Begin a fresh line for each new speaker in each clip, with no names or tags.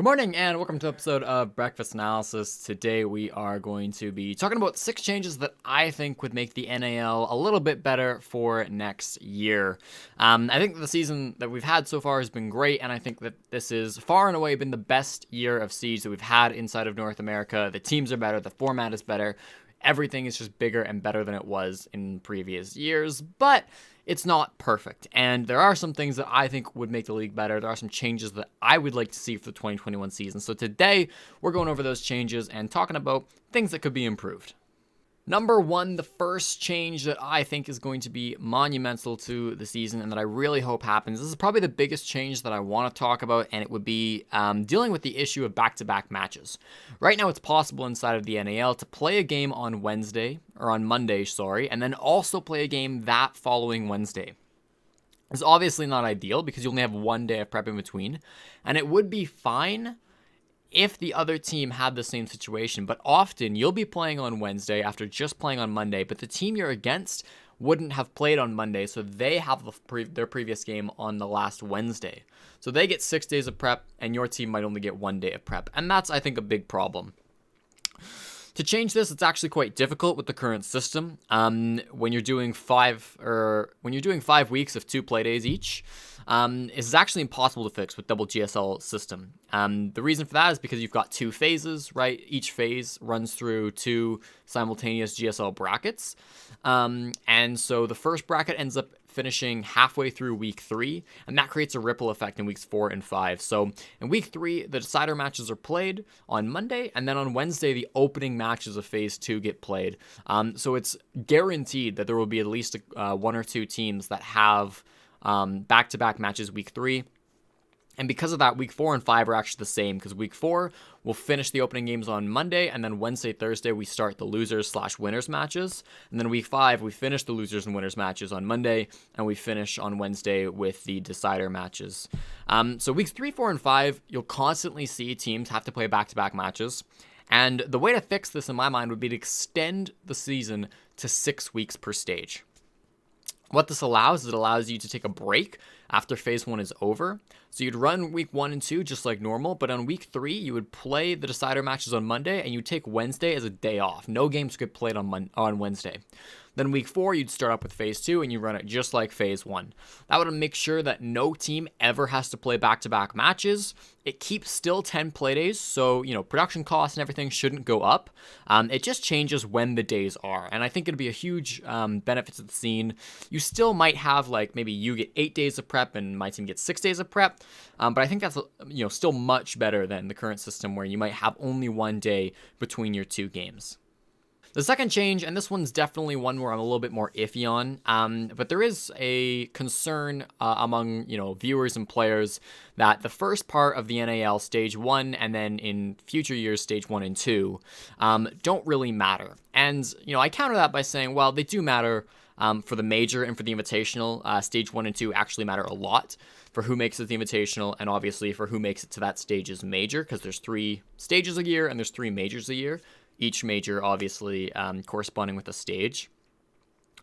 Good morning and welcome to an episode of Breakfast Analysis. Today we are going to be talking about 6 changes that I think would make the NAL a little bit better for next year. I think the season that we've had so far has been great, and I think that this is far and away been the best year of Siege that we've had inside of North America. The teams are better, the format is better, everything is just bigger and better than it was in previous years, but it's not perfect. And there are some things that I think would make the league better. There are some changes that I would like to see for the 2021 season. So today, we're going over those changes and talking about things that could be improved. Number 1, the first change that I think is going to be monumental to the season and that I really hope happens. This is probably the biggest change that I want to talk about, and it would be dealing with the issue of back-to-back matches. Right now, it's possible inside of the NAL to play a game on Monday, and then also play a game that following Wednesday. It's obviously not ideal because you only have one day of prep in between, and it would be fine if the other team had the same situation, but often you'll be playing on Wednesday after just playing on Monday, but the team you're against wouldn't have played on Monday, so they have their previous game on the last Wednesday. So they get 6 days of prep, and your team might only get 1 day of prep, and that's, I think, a big problem. To change this, it's actually quite difficult with the current system. When you're doing 5 weeks of 2 play days each, it's actually impossible to fix with double GSL system. The reason for that is because you've got 2 phases, right? Each phase runs through 2 simultaneous GSL brackets. And so the first bracket ends up finishing halfway through week 3, and that creates a ripple effect in weeks 4 and 5. So in week 3, the decider matches are played on Monday, and then on Wednesday, the opening matches of phase 2 get played. So it's guaranteed that there will be at least 1 or 2 teams that have back-to-back matches week 3. And because of that, week 4 and 5 are actually the same, because week 4 we'll finish the opening games on Monday, and then Wednesday, Thursday, we start the losers/winners matches. And then week 5, we finish the losers and winners matches on Monday, and we finish on Wednesday with the decider matches. So weeks 3, 4, and 5, you'll constantly see teams have to play back-to-back matches. And the way to fix this, in my mind, would be to extend the season to 6 weeks per stage. What this allows is it allows you to take a break after phase 1 is over. So you'd run week 1 and 2 just like normal, but on week 3, you would play the decider matches on Monday, and you'd take Wednesday as a day off. No games get played on Wednesday. Then week 4, you'd start up with phase 2, and you run it just like phase 1. That would make sure that no team ever has to play back-to-back matches. It keeps still 10 play days, so, production costs and everything shouldn't go up. It just changes when the days are, and I think it'd be a huge benefit to the scene. You still might have, maybe you get 8 days of prep, and my team gets 6 days of prep, but I think that's, still much better than the current system where you might have only 1 day between your 2 games. The second change, and this one's definitely one where I'm a little bit more iffy on, but there is a concern among viewers and players that the first part of the NAL Stage 1 and then in future years Stage 1 and 2 don't really matter. And I counter that by saying, well, they do matter for the major and for the invitational. Stage 1 and 2 actually matter a lot for who makes it the invitational, and obviously for who makes it to that stage's major, because there's 3 stages a year and there's 3 majors a year. Each major obviously corresponding with a stage.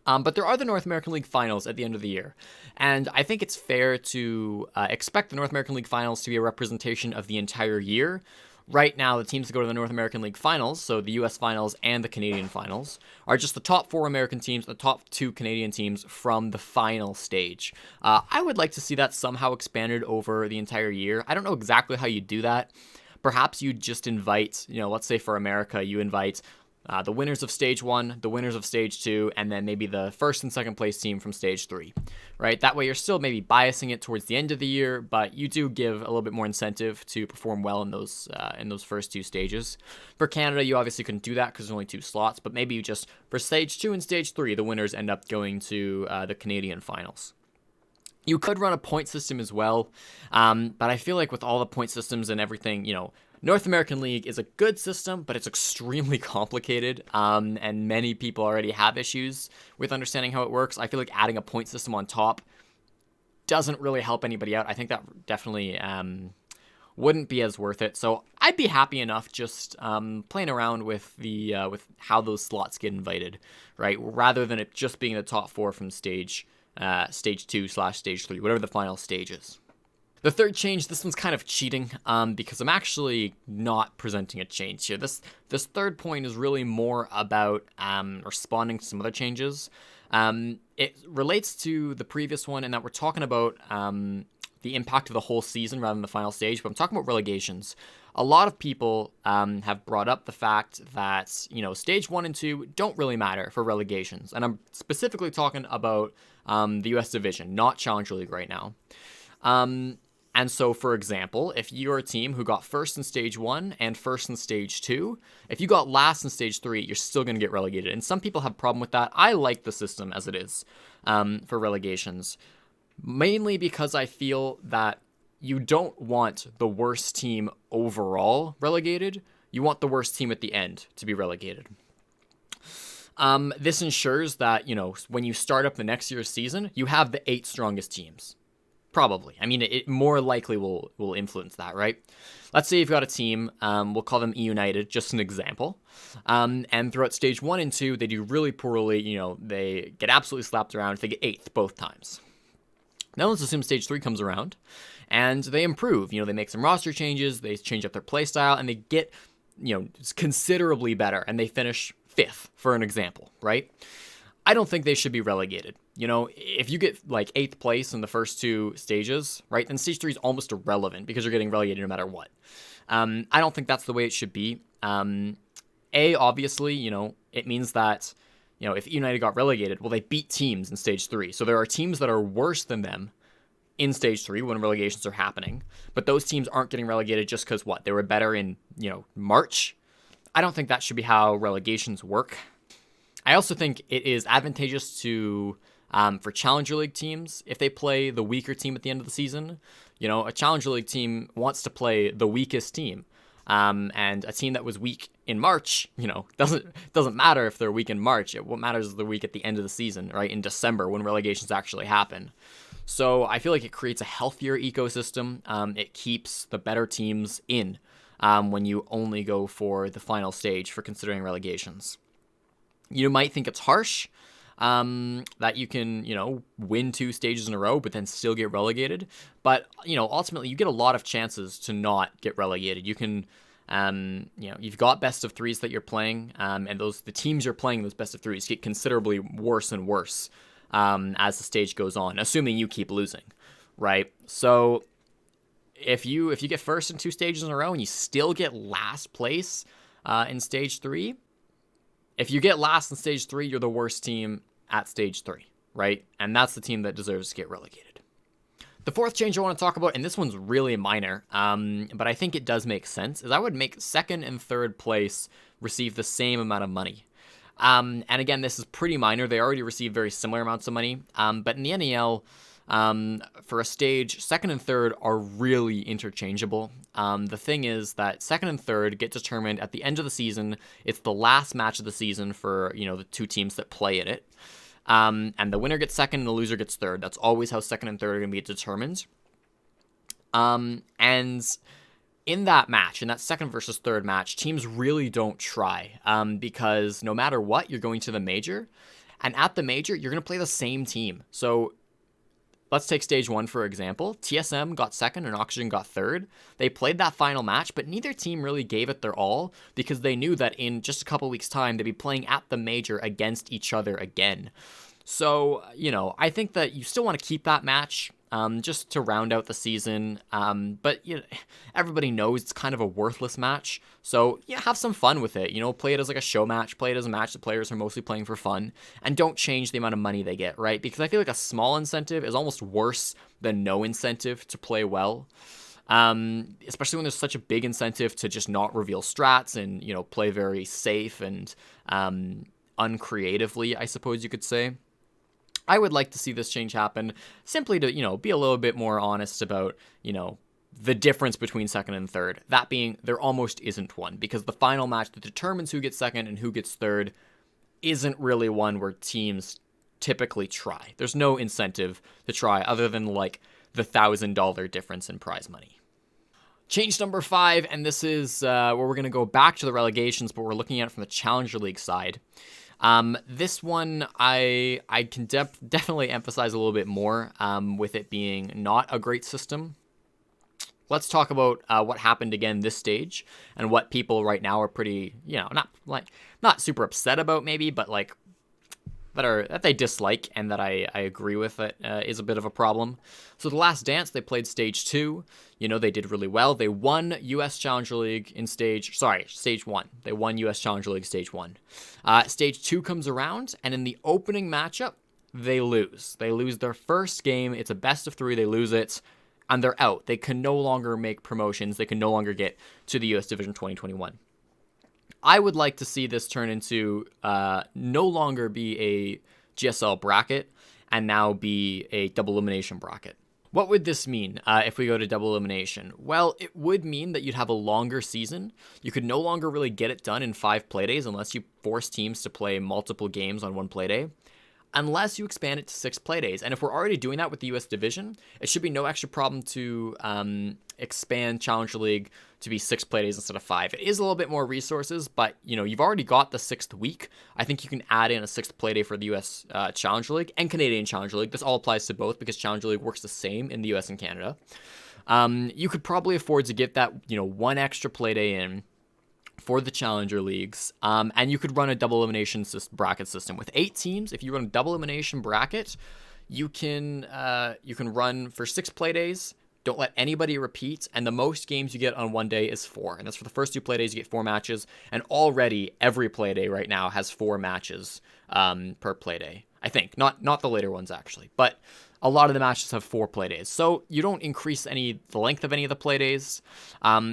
But there are the North American League Finals at the end of the year. And I think it's fair to expect the North American League Finals to be a representation of the entire year. Right now, the teams that go to the North American League Finals, so the US Finals and the Canadian Finals, are just the top 4 American teams, the top 2 Canadian teams from the final stage. I would like to see that somehow expanded over the entire year. I don't know exactly how you do that. Perhaps you just invite, let's say for America, you invite the winners of Stage 1, the winners of Stage 2, and then maybe the first and second place team from Stage 3, right? That way you're still maybe biasing it towards the end of the year, but you do give a little bit more incentive to perform well in those first 2 stages. For Canada, you obviously couldn't do that because there's only 2 slots, but maybe you just, for Stage 2 and Stage 3, the winners end up going to the Canadian Finals. You could run a point system as well, but I feel like with all the point systems and everything, North American League is a good system, but it's extremely complicated, and many people already have issues with understanding how it works. I feel like adding a point system on top doesn't really help anybody out. I think that definitely wouldn't be as worth it. So I'd be happy enough just playing around with with how those slots get invited, right? Rather than it just being the top 4 from stage 2/stage 3, whatever the final stage is. The third change, this one's kind of cheating, because I'm actually not presenting a change here. This third point is really more about responding to some other changes. It relates to the previous one in that we're talking about the impact of the whole season rather than the final stage, but I'm talking about relegations. A lot of people have brought up the fact that, stage 1 and 2 don't really matter for relegations, and I'm specifically talking about the US division, not Challenger League right now. And so, for example, if you're a team who got first in stage 1 and first in stage 2, if you got last in stage 3, you're still going to get relegated. And some people have a problem with that. I like the system as it is for relegations, mainly because I feel that you don't want the worst team overall relegated. You want the worst team at the end to be relegated. This ensures that, when you start up the next year's season, you have the 8 strongest teams. Probably. I mean, it more likely will influence that, right? Let's say you've got a team, we'll call them E United, just an example. And throughout stage 1 and 2, they do really poorly. They get absolutely slapped around. They get 8th both times. Now let's assume stage 3 comes around, and they improve. They make some roster changes, they change up their play style, and they get, considerably better, and they finish 5th, for an example, right? I don't think they should be relegated. If you get like 8th place in the first 2 stages, right, then stage 3 is almost irrelevant because you're getting relegated no matter what. I don't think that's the way it should be. Obviously, it means that, if United got relegated, well, they beat teams in stage 3. So there are teams that are worse than them in stage 3 when relegations are happening. But those teams aren't getting relegated just because, they were better in, March. I don't think that should be how relegations work. I also think it is advantageous to for Challenger League teams if they play the weaker team at the end of the season. A Challenger League team wants to play the weakest team, and a team that was weak in March, doesn't matter if they're weak in March. What matters is they're weak at the end of the season, right, in December when relegations actually happen. So I feel like it creates a healthier ecosystem. It keeps the better teams in when you only go for the final stage for considering relegations. You might think it's harsh that you can, win 2 stages in a row, but then still get relegated. But, ultimately you get a lot of chances to not get relegated. You can, you've got best of 3s that you're playing, and the teams you're playing in those best of 3s get considerably worse and worse as the stage goes on, assuming you keep losing, right? So if you get first in 2 stages in a row and you still get last place in stage 3, if you get last in stage 3, you're the worst team at stage 3, right? And that's the team that deserves to get relegated. The fourth change I want to talk about, and this one's really minor, but I think it does make sense, is I would make 2nd and 3rd place receive the same amount of money. And again, this is pretty minor. They already receive very similar amounts of money. But in the NAL, for a stage, 2nd and 3rd are really interchangeable. The thing is that 2nd and 3rd get determined at the end of the season. It's the last match of the season for, the 2 teams that play in it. And the winner gets 2nd and the loser gets 3rd. That's always how 2nd and 3rd are going to be determined. And in that match, in that 2nd versus 3rd match, teams really don't try because no matter what, you're going to the major. And at the major, you're going to play the same team. So let's take stage 1, for example. TSM got 2nd and Oxygen got 3rd. They played that final match, but neither team really gave it their all because they knew that in just a couple weeks' time, they'd be playing at the major against each other again. So, I think that you still want to keep that match just to round out the season. But everybody knows it's kind of a worthless match. So, have some fun with it. Play it as like a show match. Play it as a match that players are mostly playing for fun. And don't change the amount of money they get, right? Because I feel like a small incentive is almost worse than no incentive to play well. Especially when there's such a big incentive to just not reveal strats and, play very safe and uncreatively, I suppose you could say. I would like to see this change happen simply to, be a little bit more honest about, the difference between 2nd and 3rd. That being, there almost isn't one because the final match that determines who gets 2nd and who gets 3rd isn't really one where teams typically try. There's no incentive to try other than like the $1,000 difference in prize money. Change number 5, and this is where we're going to go back to the relegations, but we're looking at it from the Challenger League side. This one, I can definitely emphasize a little bit more with it being not a great system. let's talk about what happened again this stage and what people right now are pretty, not super upset about maybe, but like that they dislike and that I agree with that is a bit of a problem. So the Last Dance, they played stage 2. They did really well. They won US Challenger League in stage 1. They won US Challenger League stage 1. Stage 2 comes around, and in the opening matchup, they lose. They lose their first game. It's a best of 3. They lose it, and they're out. They can no longer make promotions. They can no longer get to the US Division 2021. I would like to see this turn into no longer be a GSL bracket and now be a double elimination bracket. What would this mean if we go to double elimination? Well, it would mean that you'd have a longer season. You could no longer really get it done in 5 playdays unless you force teams to play multiple games on one playday, unless you expand it to 6 playdays. And if we're already doing that with the US Division, it should be no extra problem to expand Challenger League to be 6 playdays instead of 5. It is a little bit more resources, but you've already got the 6th week. I think you can add in a 6th playday for the US Challenger League and Canadian Challenger League. This all applies to both because Challenger League works the same in the US and Canada. You could probably afford to get that 1 extra playday in for the Challenger Leagues, and you could run a double elimination bracket system with 8 teams. If you run a double elimination bracket, you can run for 6 playdays. Don't let anybody repeat, and the most games you get on one day is 4, and that's for the first 2 playdays. You get 4 matches, and already every playday right now has 4 matches per playday. I think not the later ones actually, but a lot of the matches have 4 playdays. So you don't increase the length of any of the playdays.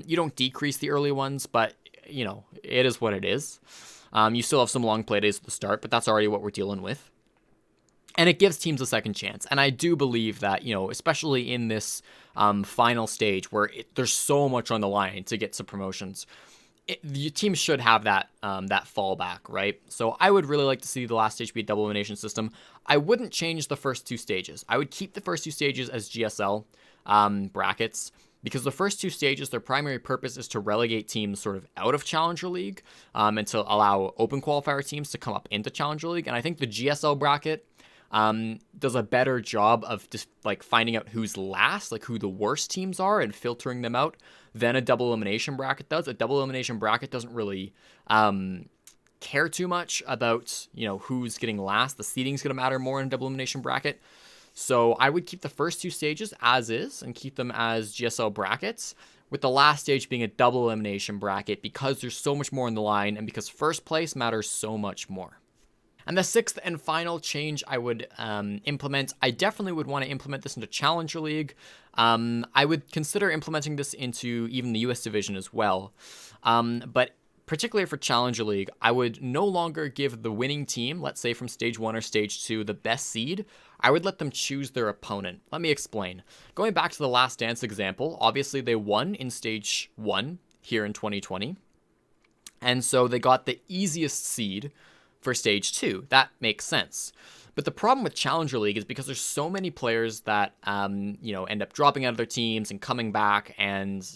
You don't decrease the early ones, but it is what it is. You still have some long playdays at the start, but that's already what we're dealing with. And it gives teams a second chance. And I do believe that, especially in this final stage where there's so much on the line to get some promotions, the teams should have that fallback, right? So I would really like to see the last stage be a double elimination system. I wouldn't change the first 2 stages. I would keep the first 2 stages as GSL brackets, because the first 2 stages, their primary purpose is to relegate teams sort of out of Challenger League and to allow open qualifier teams to come up into Challenger League. And I think the GSL bracket does a better job of just like finding out who's last, like who the worst teams are and filtering them out than a double elimination bracket does. A double elimination bracket doesn't really care too much about, who's getting last. The seeding's going to matter more in a double elimination bracket. So I would keep the first 2 stages as is and keep them as GSL brackets, with the last stage being a double elimination bracket because there's so much more on the line and because first place matters so much more. And the 6th and final change I would implement, I definitely would want to implement this into Challenger League. I would consider implementing this into even the US Division as well. But particularly for Challenger League, I would no longer give the winning team, let's say from stage 1 or stage 2, the best seed. I would let them choose their opponent. Let me explain. Going back to the Last Dance example, obviously they won in stage 1 here in 2020. And so they got the easiest seed for stage 2. That makes sense. But the problem with Challenger League is because there's so many players that, end up dropping out of their teams and coming back, and,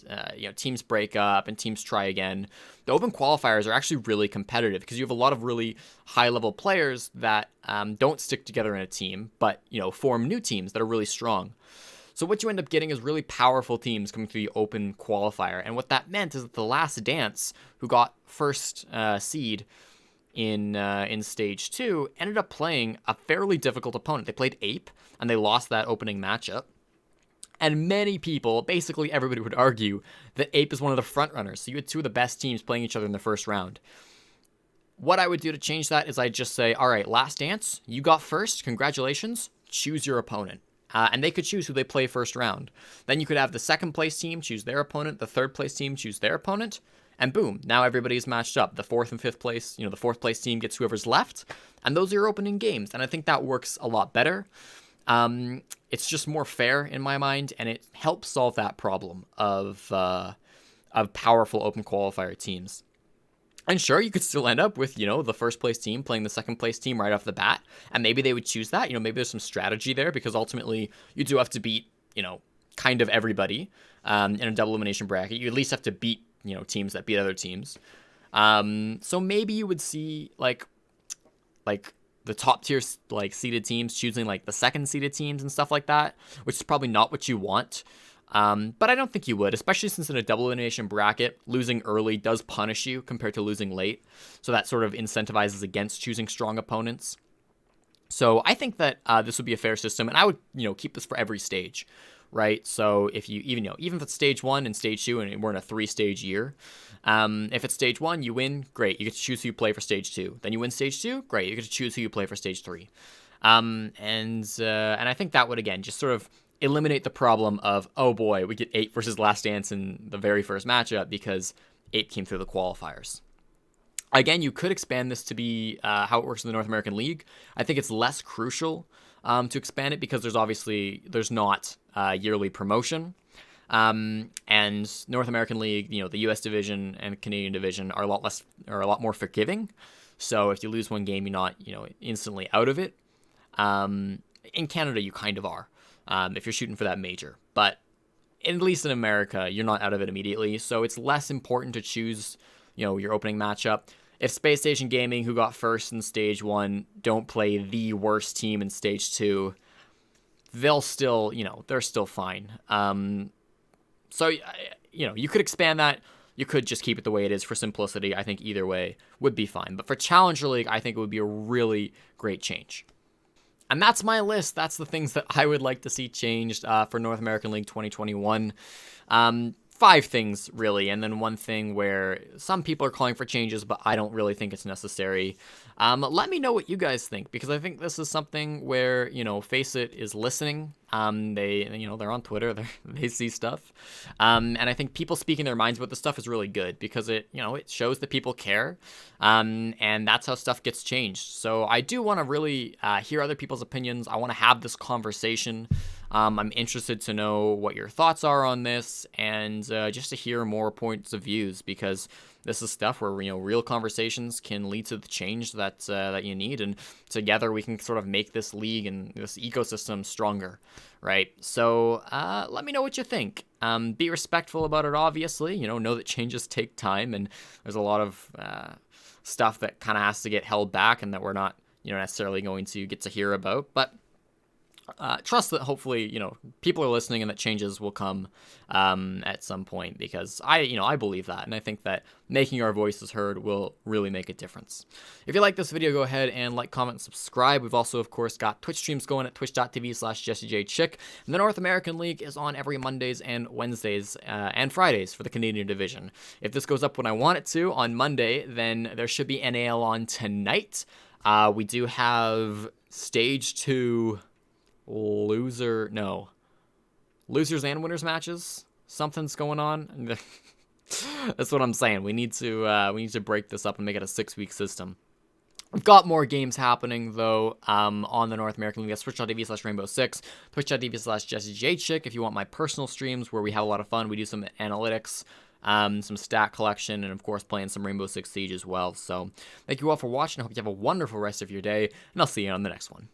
teams break up and teams try again. The open qualifiers are actually really competitive because you have a lot of really high-level players that don't stick together in a team, but, form new teams that are really strong. So what you end up getting is really powerful teams coming through the open qualifier. And what that meant is that the Last Dance, who got first seed in stage 2, ended up playing a fairly difficult opponent. They played Ape, and they lost that opening matchup. And many people, basically everybody, would argue that Ape is one of the front runners. So you had 2 of the best teams playing each other in the first round. What I would do to change that is I'd just say, all right, Last Dance, you got first. Congratulations. Choose your opponent. And they could choose who they play first round. Then you could have the second place team choose their opponent, the third place team choose their opponent, and boom, now everybody's matched up. The 4th and 5th place, the 4th place team gets whoever's left, and those are your opening games. And I think that works a lot better. It's just more fair in my mind, and it helps solve that problem of powerful open qualifier teams. And sure, you could still end up with, the first place team playing the second place team right off the bat, and maybe they would choose that. Maybe there's some strategy there because ultimately you do have to beat, kind of everybody in a double elimination bracket. You at least have to beat teams that beat other teams. So maybe you would see like the top tier seeded teams choosing like the second seeded teams and stuff like that, which is probably not what you want. But I don't think you would, especially since in a double elimination bracket, losing early does punish you compared to losing late. So that sort of incentivizes against choosing strong opponents. So I think that this would be a fair system, and I would, keep this for every stage, right? So if you even if it's stage 1 and stage 2, and we're in a 3-stage year, if it's stage 1, you win, great, you get to choose who you play for stage 2. Then you win stage 2, great, you get to choose who you play for stage 3. And I think that would again just sort of eliminate the problem of, oh boy, we get 8 versus Last Dance in the very first matchup because 8 came through the qualifiers. Again, you could expand this to be how it works in the North American League. I think it's less crucial to expand it because there's not yearly promotion. And North American League, the U.S. division and Canadian division are a lot more forgiving. So if you lose one game, you're not instantly out of it. In Canada, you kind of are if you're shooting for that major, but at least in America, you're not out of it immediately. So it's less important to choose your opening matchup. If Space Station Gaming, who got first in stage 1, don't play the worst team in stage 2, they'll still, they're still fine. So, you could expand that. You could just keep it the way it is for simplicity. I think either way would be fine. But for Challenger League, I think it would be a really great change. And that's my list. That's the things that I would like to see changed for North American League 2021. 5 things, really, and then one thing where some people are calling for changes, but I don't really think it's necessary. Let me know what you guys think, because I think this is something where, Faceit is listening. They're on Twitter, they see stuff. And I think people speaking their minds about this stuff is really good, because it shows that people care. And that's how stuff gets changed. So I do want to really hear other people's opinions. I want to have this conversation. I'm interested to know what your thoughts are on this, and just to hear more points of views, because this is stuff where real conversations can lead to the change that you need, and together we can sort of make this league and this ecosystem stronger, right? So let me know what you think. Be respectful about it, obviously. Know that changes take time, and there's a lot of stuff that kind of has to get held back, and that we're not necessarily going to get to hear about, but trust that hopefully, people are listening and that changes will come at some point, because I believe that, and I think that making our voices heard will really make a difference. If you like this video, go ahead and like, comment, and subscribe. We've also, of course, got Twitch streams going at twitch.tv/JessieJChick, and the North American League is on every Mondays and Wednesdays and Fridays for the Canadian division. If this goes up when I want it to on Monday, then there should be NAL on tonight. We do have Stage 2... losers and winners matches. Something's going on. That's what I'm saying. We need to break this up and make it a 6-week system. We've got more games happening, though, on the North American League. That's twitch.tv/rainbow6, twitch.tv/JessieJChick. If you want my personal streams where we have a lot of fun, we do some analytics, some stat collection, and of course playing some Rainbow Six Siege as well. So thank you all for watching. I hope you have a wonderful rest of your day, and I'll see you on the next one.